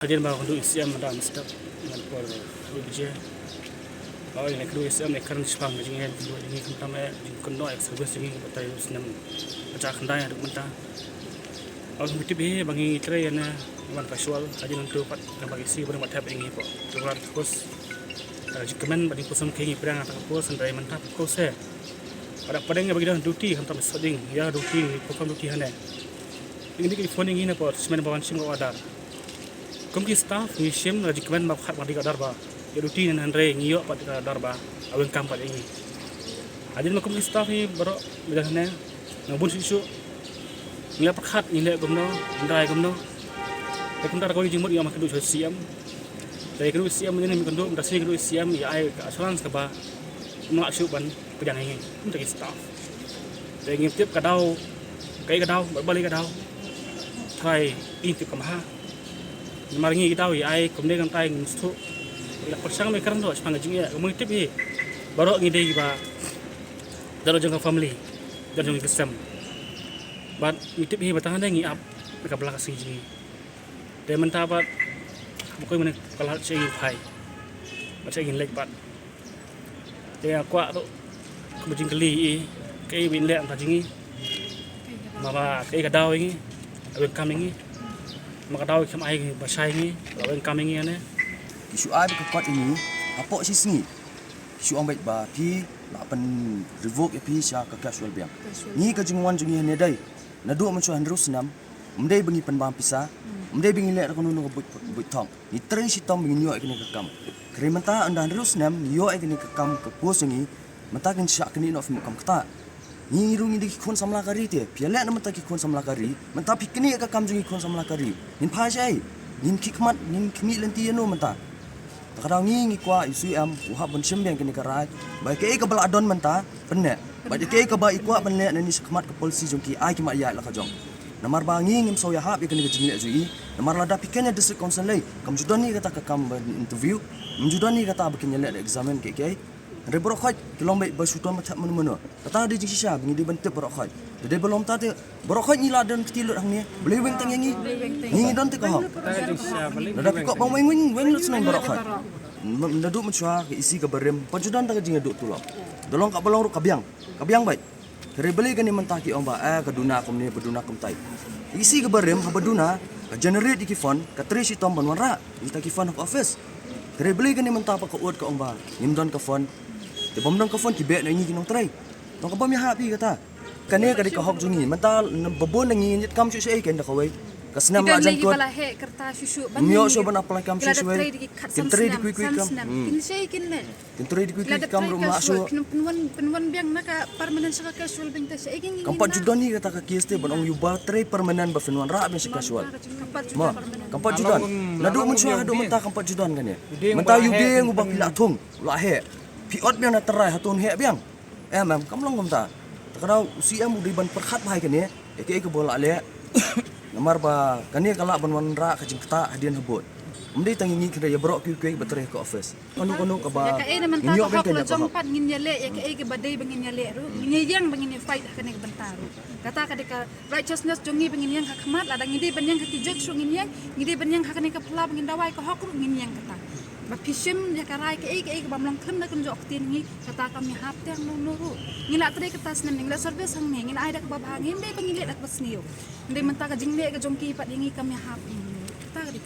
Hadirin bawa untuk isi am stop dengan por bekerja. Bawa ini kedua isi am ekran sepang dengan dua ini kentama jengkon noy service ini betai senam baca kendai ada mentah. Bawa mesti be bangi tray na man casual hadirin untuk pat bagi isi barang batap ini po. Tular kos jikaman bagi kosam kengi perang atau kos sendiri mentah kos saya. Pada yang bagi dah duty kentama seding ya duty program duty hana. Ini di phone ini na po semen bawan sim ada. Komki staff ni sim raji kemen mak khat mati ka darba ya rutin nan re ngiyo pat ka darba awen kam pat ini adin mak komki staff ni baro bidahne ngabun sisu ngia pakhat ni le gomno ndai gomno e kum dar ko ni jimut ya mak du siam dai ku siam ni mi kondo ndasi ku siam ya ai ka assurance ka ba no asu ban pejang ini kum tak staff dai ngim tip ka dau kai ka dau balik ka dau thai in tip ka ma Maringi kita tahu ya, ai kemudian kan tay ngustu, ila persang mereka kan tu, sepang jingnya, kemudian tip ni, baru ngide kita, dalam jangka family, dalam jangka kesem, but tip ni bertahan lagi up, mereka belakang sini, dan mentah bat, bukan mana kalau saya ingin pay, saya ingin leg bat, dia kuat tu, kemudian keli, kei win leg antara jingi, mama kei kadau ini, awak kami ini. Maka tahu kem ai basai ni lawan kami ni ane isu ai ke kot ini apa sih sengi isu ang baik ba pi la pen revoke pi sya ka casual biang ni ka jingwan jungi ne dai na do man chu handru senam mdai bengi pen bang pisa mdai bengi le ko nu but thong ni tre si tom bengi yo ikni ka kam kre menta anda handru senam yo ikni ka kam ka ko sengi menta kin sya kini no fim kam kata ni rungi di kon samla kari te piala na menta ki kon samla kari menta pikni ka kam jungi kon samla kari nin pha jai nin kikmat nin kmi lenti no menta takadang ngi kwa isu am uha bon sembeng kini karai bai ke ka bala don menta penne bai ke ka ba ikwa ban le ni sekmat ke polisi jongki ai ki ma ya la ka jong namar ba ngi ngim so ya hab kini ke jingle jui namar la da pikenya district council lai kam judani kata ka kam interview mjudani kata bikin le examen ke Dari berokhat tolong baik bersutuan macam mana-mana. Kata ada jing sisa bengi dibentuk berokhat. Dari belum tadi berokhat ni lah dan ketilut hang ni. Boleh weng tang yang ni. Ni dan tu kau. Dah pikok bang weng lu senang berokhat. Mendaduk mencua ke isi ke berem. Pajudan tak jing aduk tolong. Tolong kat belong kabiang. Kabiang baik. Kere beli kan ni mentah ki omba keduna kum ni beduna kum tai. Isi ke berem ke beduna generate ki phone ke trisi tom banwan ra. Kita ki phone ke office. Kere beli kan ni mentah pak uat ke omba. Nimdon ke phone. Di pemdong kafon kibet na ingi kinong try. Tong kabam ya happy kata. Kani kadi ka hok jungi mental babon ngi nyit kam su sei ken da kawai. Kasnam la jan kot. Mio so ban apply kam su sei. Kintri di kui kam. Kin sei kin le. Kintri di kui kam rumah su. Penwan biang naka permanent sa casual bing ta sei king. Kampat judan ni kata ka kieste banong yuba tray permanent ba finwan ra ben sa casual. Ma kampat judan. Nadu mun su hadu mentah kampat judan kan ya. Mentah yude ngubah pila thung. La he. Piot biang na terai hatun he biang. Mam kam long ta. Takau usia mu di ban perkhat bai kan ya. Ke bola le. Namar ba kan ya kala ban wan ra ka jing kata hadian hebot. Mndi tangingi kira ya brok kuy betre ke office. Kono ka ba. Inyo ben kan ya jompat ngin yale ya ke badai bengin yale ru. Ngiyang bengin fight kan ke bentaru. Kata ka righteousness jongi bengin yang hakmat ladang ngide ben yang ketijut su ngin yang ngide ben yang hakane ke pula bengin dawai ke hokru ngin yang kata. Bapisim ya karai ke bamlang kem na kun jok tin ngi kata kami hap tang nuru ngila tre kata senam ngila service hang ngila ai dak babang ngin dei pengile dak basniyo ndei menta ka jingle ka jomki pat ngi kami hap kata ka di